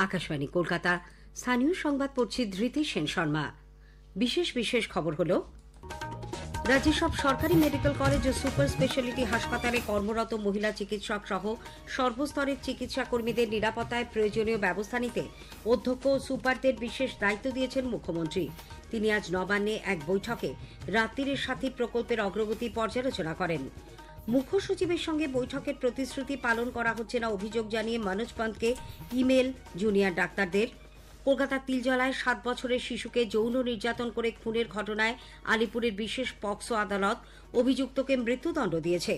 আকাশবাণী কলকাতা। স্থানীয় সংবাদ পড়ছি ধৃতি সেন শর্মা। বিশেষ খবর হলো, রাজ্যের সব সরকারি মেডিকেল কলেজ ও সুপার স্পেশালিটি হাসপাতালে কর্মরত মহিলা চিকিৎসক সহ সর্বস্তরের চিকিৎসা কর্মীদের নিরাপত্তায় প্রয়োজনীয় ব্যবস্থা নিতে অধ্যক্ষ ও সুপারদের বিশেষ দায়িত্ব দিয়েছেন মুখ্যমন্ত্রী। তিনি আজ নবান্নে এক বৈঠকে রাত্রির সাথী প্রকল্পের অগ্রগতি পর্যালোচনা করেন। মুখ্য সচিবের সঙ্গে বৈঠকের প্রতিশ্রুতি পালন করা হচ্ছে না অভিযোগ জানিয়ে মনোজ পন্তকে ইমেল জুনিয়র ডাক্তারদের। কলকাতার তিলজলায় 7 বছরের শিশুকে যৌন নির্যাতন করে খুনের ঘটনায় আলিপুরের বিশেষ পক্সো আদালত অভিযুক্তকে মৃত্যুদণ্ড দিয়েছে।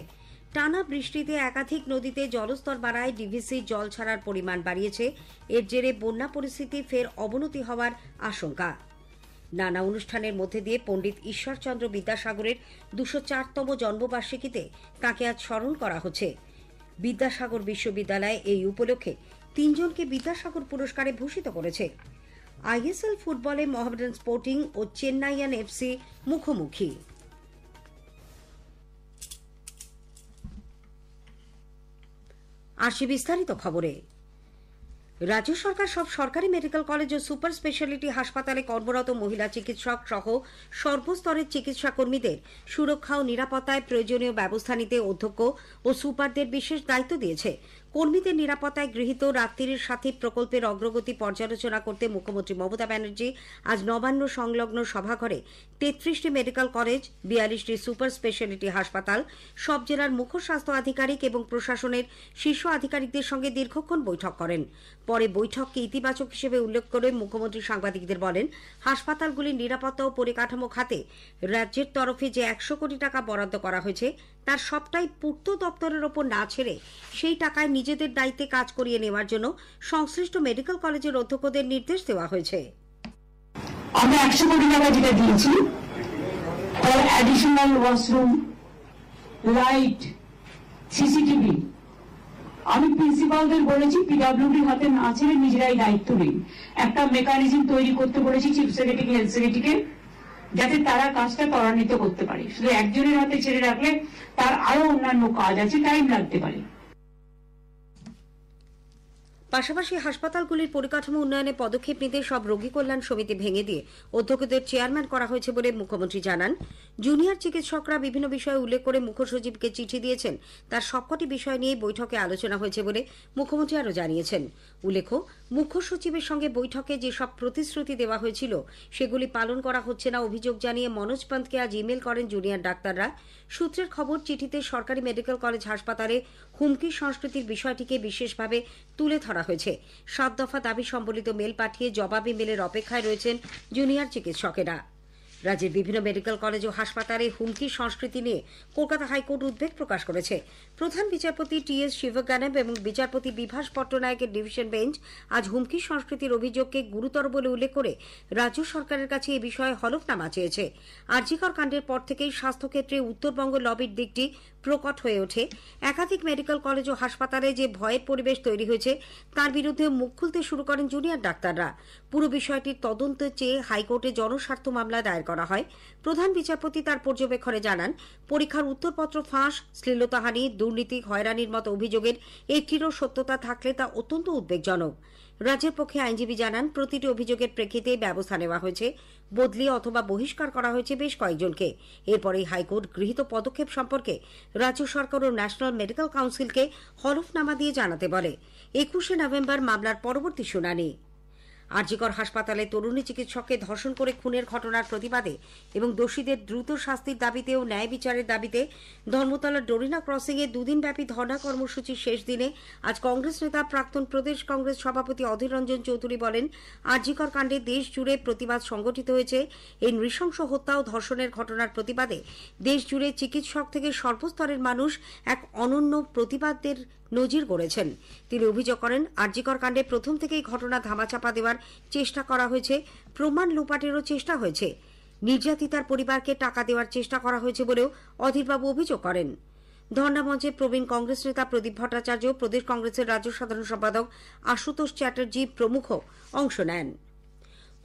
টানা বৃষ্টিতে একাধিক নদীতে জলস্তর বাড়ায় ডিভিসি জল ছাড়ার পরিমাণ বাড়িয়েছে। এর জেরে বন্যা পরিস্থিতি ফের অবনতি হওয়ার আশঙ্কা। নানা অনুষ্ঠানের মধ্যে দিয়ে পণ্ডিত ঈশ্বরচন্দ্র বিদ্যাসাগরের 204তম জন্মবার্ষিকীতে তাঁকে আজ স্মরণ করা হচ্ছে। বিদ্যাসাগর বিশ্ববিদ্যালয় এই উপলক্ষে 3 জনকে বিদ্যাসাগর পুরস্কারে ভূষিত করেছে। আইএসএল ফুটবলে মোহামেডান স্পোর্টিং ও চেন্নাইয়ান এফসি মুখোমুখি। আসছে বিস্তারিত খবরে। রাজ্য সরকার সব সরকারি মেডিকেল কলেজ ও সুপার স্পেশালিটি হাসপাতালে কর্মরত মহিলা চিকিৎসক সহ সর্বস্তরের চিকিৎসা কর্মীদের সুরক্ষা ও নিরাপত্তায় প্রয়োজনীয় ব্যবস্থা নিতে অধ্যক্ষ ও সুপারদের বিশেষ দায়িত্ব দিয়েছে। কর্মীদের নিরাপত্তায় গৃহীত রাত্রির সাথী প্রকল্পের অগ্রগতি পর্যালোচনা করতে মুখ্যমন্ত্রী মমতা ব্যানার্জি আজ নবান্ন সংলগ্ন সভাঘরে 33টি মেডিকেল কলেজ, 42টি সুপার স্পেশালিটি হাসপাতাল, সব জেলার মুখ্য স্বাস্থ্য আধিকারিক এবং প্রশাসনের শীর্ষ আধিকারিকদের সঙ্গে দীর্ঘক্ষণ বৈঠক করেন। পরে বৈঠককে ইতিবাচক হিসেবে উল্লেখ করে মুখ্যমন্ত্রী সাংবাদিকদের বলেন, হাসপাতালগুলির নিরাপত্তা ও পরিকাঠামো খাতে রাজ্যের তরফে যে 100 কোটি টাকা বরাদ্দ করা হয়েছে তার সবটাই পূর্ত দপ্তরের ওপর না ছেড়ে সেই টাকায় নিজেদের দায়িত্বে কাজ করিয়ে নেওয়ার জন্য সংশ্লিষ্ট মেডিকেল কলেজের অধ্যক্ষদের নির্দেশ দেওয়া হয়েছে। আমরা 100 কোটি টাকা যেটা দিয়েছি for additional washroom, light, CCTV, আমি প্রিন্সিপালদের বলেছি পিডব্লিউডির হাতে না ছেড়ে নিজেরাই দায়িত্ব নিন। একটা মেকানিজম তৈরি করতে বলেছি চিফ সেক্রেটারি, হেলথ সেক্রেটারিকে, যাতে তারা কাজটা ত্বরান্বিত করতে পারে। শুধু একজনের হাতে ছেড়ে রাখলে তার আরো অন্যান্য কাজ আছে, টাইম লাগতে পারে। পাশাপাশি হাসপাতালগুলির পরিকাঠামো উন্নয়নে পদক্ষেপ নিতে সব রোগী কল্যাণ সমিতি ভেঙে দিয়ে অধ্যক্ষদের চেয়ারম্যান করা হয়েছে বলে মুখ্যমন্ত্রী জানান। জুনিয়র চিকিৎসকরা বিভিন্ন বিষয়ে উল্লেখ করে মুখ্য সচিবকে চিঠি দিয়েছেন। তার সবকটি বিষয় নিয়ে বৈঠকে আলোচনা হয়েছে বলে মুখ্যমন্ত্রী আরও জানিয়েছেন। উল্লেখ্য, মুখ্য সচিবের সঙ্গে বৈঠকে যেসব প্রতিশ্রুতি দেওয়া হয়েছিল সেগুলি পালন করা হচ্ছে না অভিযোগ জানিয়ে মনোজ পন্তকে আজ ইমেল করেন জুনিয়র ডাক্তাররা। সূত্রের খবর, চিঠিতে সরকারি মেডিকেল কলেজ হাসপাতালে হুমকি সংস্কৃতির বিষয়টিকে বিশেষভাবে তুলে ধরা হয়েছে। 7 দফা দাবি সম্বলিত মেল পাঠিয়ে জবাবি মেলের অপেক্ষায় রয়েছেন জুনিয়র চিকিৎসকেরা। রাজ্যের বিভিন্ন মেডিকেল কলেজ ও হাসপাতালে হুমকি সংস্কৃতি নিয়ে কলকাতা হাইকোর্ট উদ্বেগ প্রকাশ করেছে। প্রধান বিচারপতি টি.এস. শিবগানব এবং বিচারপতি বিভাস পট্টনায়কের ডিভিশন বেঞ্চ আজ হুমকি সংস্কৃতির অভিযোগকে গুরুতর বলে উল্লেখ করে রাজ্য সরকারের কাছে এ বিষয়ে হলফনামা চেয়েছে। আরজিকর কাণ্ডের পর থেকেই স্বাস্থ্যক্ষেত্রে উত্তরবঙ্গ লবির দিকটি প্রকট হয়ে ওঠে। একাধিক মেডিকেল কলেজ ও হাসপাতালে যে ভয়ের পরিবেশ তৈরি হয়েছে তার বিরুদ্ধে মুখ খুলতে শুরু করেন জুনিয়র ডাক্তাররা। পুরো বিষয়টির তদন্ত চেয়ে হাইকোর্টে জনস্বার্থ মামলা দায়ের করা হয়। প্রধান বিচারপতি তার পর্যবেক্ষণে জানান, পরীক্ষার উত্তরপত্র ফাঁস, শ্লীলতাহানি, দুর্নীতি, হয়রানির মতো অভিযোগের একটিরও সত্যতা থাকলে তা অত্যন্ত উদ্বেগজনক। রাজ্যের পক্ষে আইনজীবী জানান, প্রতিটি অভিযোগের প্রেক্ষিতে ব্যবস্থা নেওয়া হয়েছে। বদলি অথবা বহিষ্কার করা হয়েছে বেশ কয়েকজনকে। এরপরেই হাইকোর্ট গৃহীত পদক্ষেপ সম্পর্কে রাজ্য সরকার ও ন্যাশনাল মেডিকেল কাউন্সিলকে হলফনামা দিয়ে জানাতে বলে। 21শে নভেম্বর মামলার পরবর্তী শুনানি। আরজিকর হাসপাতালে তরুণী চিকিৎসককে ধর্ষণ করে খুনের ঘটনার প্রতিবাদে এবং দোষীদের দ্রুত শাস্তির দাবিতে ও ন্যায় বিচারের দাবিতে ধর্মতলার ডোরিনা ক্রসিংয়ে 2 দিনব্যাপী ধর্ণা কর্মসূচির শেষ দিনে আজ কংগ্রেস নেতা প্রাক্তন প্রদেশ কংগ্রেস সভাপতি অধীর রঞ্জন চৌধুরী বলেন, আরজিকর কাণ্ডে দেশ জুড়ে প্রতিবাদ সংগঠিত হয়েছে। এই নৃশংস হত্যা ও ধর্ষণের ঘটনার প্রতিবাদে দেশ জুড়ে চিকিৎসক থেকে সর্বস্তরের মানুষ এক অনন্য প্রতিবাদের নজির গড়েছেন। তিনি অভিযোগ করেন, আরজিকর কাণ্ডে প্রথম থেকেই ঘটনা ধামাচাপা দেওয়ার চেষ্টা করা হয়েছে, প্রমাণ লোপাটেরও চেষ্টা হয়েছে, নির্যাতিতার পরিবারকে টাকা দেওয়ার চেষ্টা করা হয়েছে বলেও অধীরবাবু অভিযোগ করেন। ধর্ণা মঞ্চে প্রবীণ কংগ্রেস নেতা প্রদীপ ভট্টাচার্য, প্রদেশ কংগ্রেসের রাজ্য সাধারণ সম্পাদক আশুতোষ চ্যাটার্জি প্রমুখ অংশ নেন।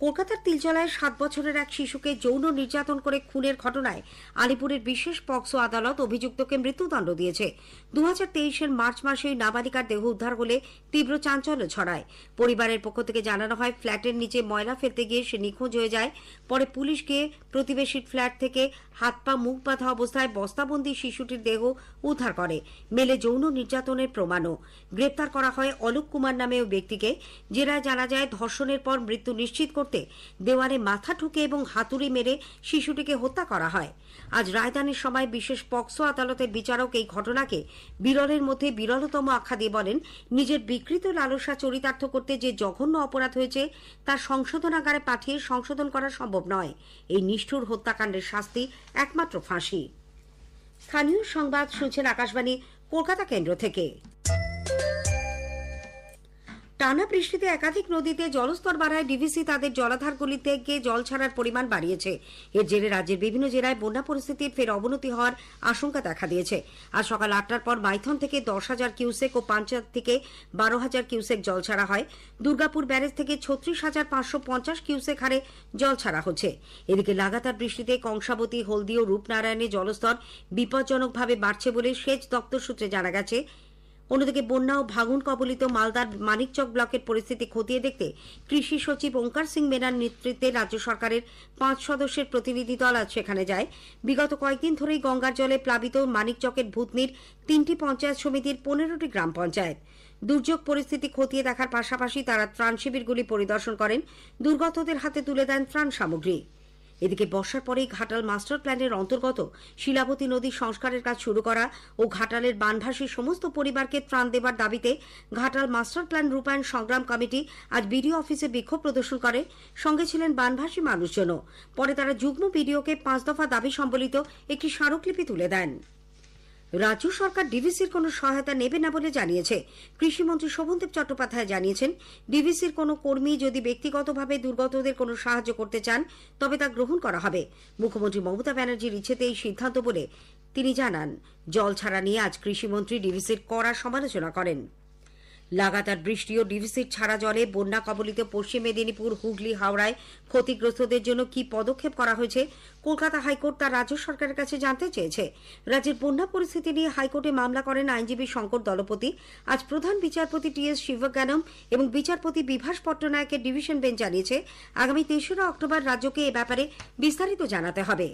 কলকাতার তিলজলায় 7 বছরের এক শিশুকে যৌন নির্যাতন করে খুনের ঘটনায় আলিপুরের বিশেষ পক্সো আদালত অভিযুক্তকে মৃত্যুদণ্ড দিয়েছে। 2023-এর মার্চ মাসে নাবালিকার দেহ উদ্ধার হলে তীব্র চাঞ্চল্য ছড়ায়। পরিবারের পক্ষ থেকে জানানো হয়, ফ্ল্যাটের নিচে ময়লা ফেলতে গিয়ে সে নিখোঁজ হয়ে যায়। পরে পুলিশ গিয়ে প্রতিবেশীর ফ্ল্যাট থেকে হাত পা মুখ বাঁধা অবস্থায় বস্তাবন্দি শিশুটির দেহ উদ্ধার করে। মেলে যৌন নির্যাতনের প্রমাণও। গ্রেপ্তার করা হয় অলোক কুমার নামে ওই ব্যক্তিকে। জেরায় জানা যায়, ধর্ষণের পর মৃত্যু নিশ্চিত করতে দেওয়ালে মাথা ঠুকে এবং হাতুড়ি মেরে শিশুটিকে হত্যা করা হয়। আজ রায়দানের সময় বিশেষ পক্সো আদালতের বিচারক এই ঘটনাকে বিরলের মধ্যে বিরলতম আখ্যা দিয়ে বলেন, নিজের বিকৃত লালসা চরিতার্থ করতে যে জঘন্য অপরাধ হয়েছে তার সংশোধনাগারে পাঠিয়ে সংশোধন করা সম্ভব নয়। এই নিষ্ঠুর হত্যাকাণ্ডের শাস্তি একমাত্র ফাঁসি। স্থানীয় সংবাদ শুনছেন আকাশবাণী কলকাতা কেন্দ্র থেকে। টানা বৃষ্টিতে একাধিক নদীতে জলস্তর বাড়ায় ডিভিসি তাদের জলাধারগুলি থেকে জল ছাড়ার পরিমাণ বাড়িয়েছে। এর জেরে রাজ্যের বিভিন্ন জেলায় বন্যা পরিস্থিতির ফের অবনতি হওয়ার আশঙ্কা দেখা দিয়েছে। আজ সকাল 8টার পর মাইথন থেকে 10,000 কিউসেক ও পাঞ্চায়েত থেকে 12,000 কিউসেক জল ছাড়া হয়। দুর্গাপুর ব্যারেজ থেকে 36,550 কিউসেক হারে জল ছাড়া হচ্ছে। এদিকে লাগাতার বৃষ্টিতে কংসাবতী, হলদি ও রূপনারায়ণে জলস্তর বিপজ্জনকভাবে বাড়ছে বলে সেচ দপ্তর সূত্রে জানা গেছে। অন্যদিকে বন্যা ও ভাঙন কবলিত মালদার মানিকচক ব্লকের পরিস্থিতি খতিয়ে দেখতে কৃষি সচিব ওঙ্কার সিং মেনার নেতৃত্বে রাজ্য সরকারের 5 সদস্যের প্রতিনিধি দল আজ সেখানে যায়। বিগত কয়েকদিন ধরেই গঙ্গার জলে প্লাবিত মানিকচকের ভূতনির 3টি পঞ্চায়েত সমিতির 15টি গ্রাম পঞ্চায়েত। দুর্যোগ পরিস্থিতি খতিয়ে দেখার পাশাপাশি তারা ত্রাণ শিবিরগুলি পরিদর্শন করেন, দুর্গতদের হাতে তুলে দেন ত্রাণ সামগ্রী। এদিকে বর্ষার পরেই ঘাটাল মাস্টার প্ল্যানের অন্তর্গত শিলাবতী নদী সংস্কারের কাজ শুরু করা ও ঘাটালের বানভাসী সমস্ত পরিবারকে ত্রাণ দেবার দাবিতে ঘাটাল মাস্টার প্ল্যান রূপায়ণ সংগ্রাম কমিটি আজ বিডিও অফিসে বিক্ষোভ প্রদর্শন করে। সঙ্গে ছিলেন বানভাসী মানুষজনও। পরে তারা যুগ্ম বিডিওকে 5 দফা দাবি সম্বলিত একটি স্মারকলিপি তুলে দেন। রাজ্য সরকার ডিভিসির কোনো সহায়তা নেবে না বলে জানিয়েছে। কৃষিমন্ত্রী শোভনদেব চট্টোপাধ্যায় জানিয়েছেন, ডিভিসির কোনো কর্মী যদি ব্যক্তিগতভাবে দুর্গতদের কোনো সাহায্য করতে চান তবে তা গ্রহণ করা হবে। মুখ্যমন্ত্রী মমতা ব্যানার্জির ইচ্ছেতে এই সিদ্ধান্ত বলে তিনি জানান। জল ছাড়া নিয়ে আজ কৃষিমন্ত্রী ডিভিসির কড়া সমালোচনা করেন। লাগাতার বৃষ্টি ও ডিভিসির ছাড়া জলে বন্যা কবলিত পশ্চিম মেদিনীপুর, হুগলি, হাওড়ায় ক্ষতিগ্রস্তদের জন্য কি পদক্ষেপ করা হয়েছে কলকাতা হাইকোর্ট তা রাজ্য সরকারের কাছে জানতে চেয়েছে। রাজ্যের বন্যা পরিস্থিতি নিয়ে হাইকোর্টে মামলা করেন আইনজীবী শঙ্কর দলপতি। আজ প্রধান বিচারপতি টি.এস. শিবজ্ঞানম এবং বিচারপতি বিভাস পট্টনায়কের ডিভিশন বেঞ্চ জানিয়েছে, আগামী 3রা অক্টোবর রাজ্যকে এ ব্যাপারে বিস্তারিত জানাতে হবে।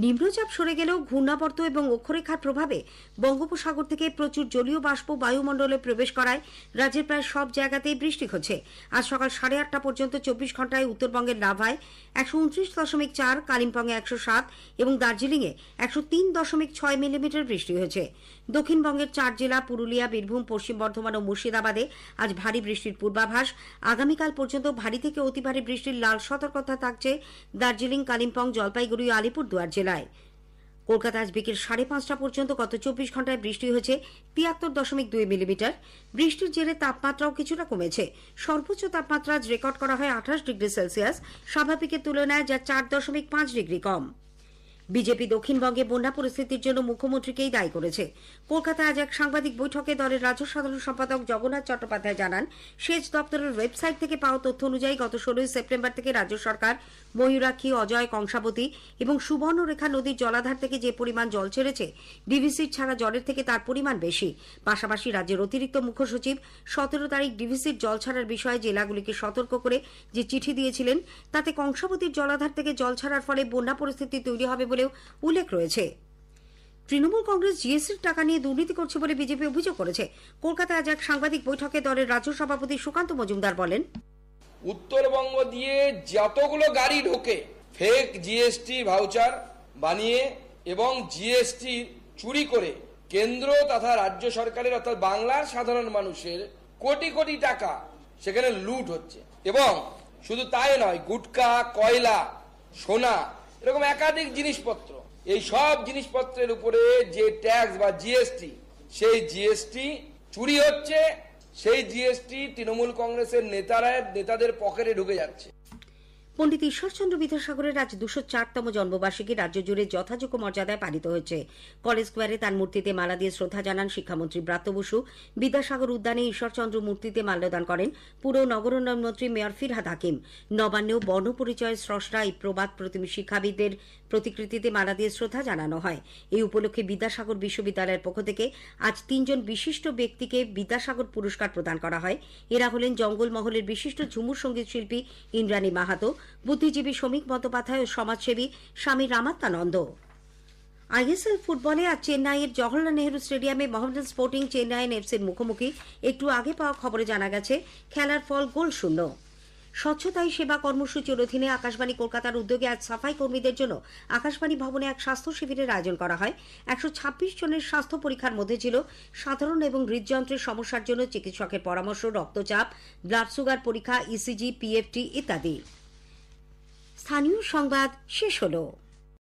নিম্নচাপ সরে গেলেও ঘূর্ণাবর্ত এবং অক্ষরেখার প্রভাবে বঙ্গোপসাগর থেকে প্রচুর জলীয় বাষ্প বায়ুমণ্ডলে প্রবেশ করায় রাজ্যের প্রায় সব জায়গাতেই বৃষ্টি হচ্ছে। আজ সকাল 8:30 পর্যন্ত 24 ঘন্টায় উত্তরবঙ্গের লাভায় 129.4, কালিম্পংয়ে 107 এবং দার্জিলিংয়ে 103.6 মিলিমিটার বৃষ্টি হয়েছে। দক্ষিণবঙ্গের 4 জেলা পুরুলিয়া, বীরভূম, পশ্চিম বর্ধমান ও মুর্শিদাবাদে আজ ভারী বৃষ্টির পূর্বাভাস। আগামীকাল পর্যন্ত ভারী থেকে অতি ভারী বৃষ্টির লাল সতর্কতা থাকছে দার্জিলিং, কালিম্পং, জলপাইগুড়ি ও আলিপুরদুয়ার জেলায়। কলকাতা আজ বিকেল 5:30 পর্যন্ত গত 24 ঘন্টায় বৃষ্টি হয়েছে 73.2 মিলিমিটার। বৃষ্টির জেরে তাপমাত্রাও কিছুটা কমেছে। সর্বোচ্চ তাপমাত্রা আজ রেকর্ড করা হয় 28 ডিগ্রি সেলসিয়াস, স্বাভাবিকের তুলনায় যা 4.5 ডিগ্রি কম। বিজেপি দক্ষিণবঙ্গে বন্যা পরিস্থিতির জন্য মুখ্যমন্ত্রীকেই দায়ী করেছে। কলকাতায় আজ এক সাংবাদিক বৈঠকে দলের রাজ্য সাধারণ সম্পাদক জগন্নাথ চট্টোপাধ্যায় জানান, সেচ দপ্তরের ওয়েবসাইট থেকে পাওয়া তথ্য অনুযায়ী গত 16 সেপ্টেম্বর থেকে রাজ্য সরকার ময়ূরাক্ষী, অজয়, কংসাবতী এবং সুবর্ণরেখা নদীর জলাধার থেকে যে পরিমাণ জল ছেড়েছে, ডিভিসির ছাড়া জলের থেকে তার পরিমাণ বেশি। পাশাপাশি রাজ্যের অতিরিক্ত মুখ্য সচিব 17 তারিখ ডিভিসির জল ছাড়ার বিষয়ে জেলাগুলিকে সতর্ক করে যে চিঠি দিয়েছিলেন, তাতে কংসাবতীর জলাধার থেকে জল ছাড়ার ফলে বন্যা পরিস্থিতি তৈরি হবে বলেও উল্লেখ রয়েছে। তৃণমূল কংগ্রেস জিএসটির টাকা নিয়ে দুর্নীতি করছে বলে বিজেপি অভিযোগ করেছে। কলকাতায় আজ এক সাংবাদিক বৈঠকে দলের রাজ্য সভাপতি সুকান্ত মজুমদার বলেন, উত্তরবঙ্গ দিয়ে যতগুলো গাড়ি ঢোকে ফেক জিএসটি ভাউচার বানিয়ে এবং জিএসটি চুরি করে কেন্দ্র তথা রাজ্য সরকারের অর্থাৎ বাংলার সাধারণ মানুষের কোটি কোটি টাকা সেখানে লুট হচ্ছে। এবং শুধু তাই নয়, গুটকা, কয়লা, সোনা এরকম একাধিক জিনিসপত্র, এই সব জিনিসপত্রের উপরে যে ট্যাক্স বা জিএসটি, সেই জিএসটি চুরি হচ্ছে। সেই জিএসটি তৃণমূল কংগ্রেসের নেতাদের পকেটে ঢুকে যাচ্ছে। পণ্ডিত ঈশ্বরচন্দ্র বিদ্যাসাগরের আজ 204তম জন্মবার্ষিকী রাজ্য জুড়ে যথাযোগ্য মর্যাদায় পালিত হয়েছে। কলেজ স্কোয়ারে তার মূর্তিতে মালা দিয়ে শ্রদ্ধা জানান শিক্ষামন্ত্রী ব্রাত্য বসু। বিদ্যাসাগর উদ্যানে ঈশ্বরচন্দ্র মূর্তিতে মাল্যদান করেন পুর নগর উন্নয়ন মন্ত্রী মেয়র ফিরহাদ হাকিম। নবান্নেও বর্ণপরিচয়ের স্রষ্টা এই প্রবাদ প্রতিমী শিক্ষাবিদদের প্রতিকৃতিতে মালা দিয়ে শ্রদ্ধা জানানো হয়। এই উপলক্ষে বিদ্যাসাগর বিশ্ববিদ্যালয়ের পক্ষ থেকে আজ 3 জন বিশিষ্ট ব্যক্তিকে বিদ্যাসাগর পুরস্কার প্রদান করা হয়। এরা হলেন জঙ্গলমহলের বিশিষ্ট ঝুমুর সঙ্গীত শিল্পী ইন্দ্রাণী মাহাতো, বুদ্ধিজীবী শ্রমিক বন্দ্যোপাধ্যায় ও সমাজসেবী স্বামী রামাত্মানন্দ। আইএসএল ফুটবলে আজ চেন্নাইয়ের জওহরলাল নেহরু স্টেডিয়ামে মোহামেডান স্পোর্টিং চেন্নাইয়ের এফসির মুখোমুখি। একটু আগে পাওয়া খবরে জানা গেছে খেলার ফল গোলশূন্য। স্বচ্ছতাই সেবা কর্মসূচির অধীনে আকাশবাণী কলকাতার উদ্যোগে আজ সাফাই কর্মীদের জন্য আকাশবাণী ভবনে এক স্বাস্থ্য শিবিরের আয়োজন করা হয়। 126 জনের স্বাস্থ্য পরীক্ষার মধ্যে ছিল সাধারণ এবং হৃদযন্ত্রের সমস্যার জন্য চিকিৎসকের পরামর্শ, রক্তচাপ, ব্লাড সুগার পরীক্ষা, ইসিজি, পিএফটি ইত্যাদি। স্থানীয় সংবাদ শেষ হলো।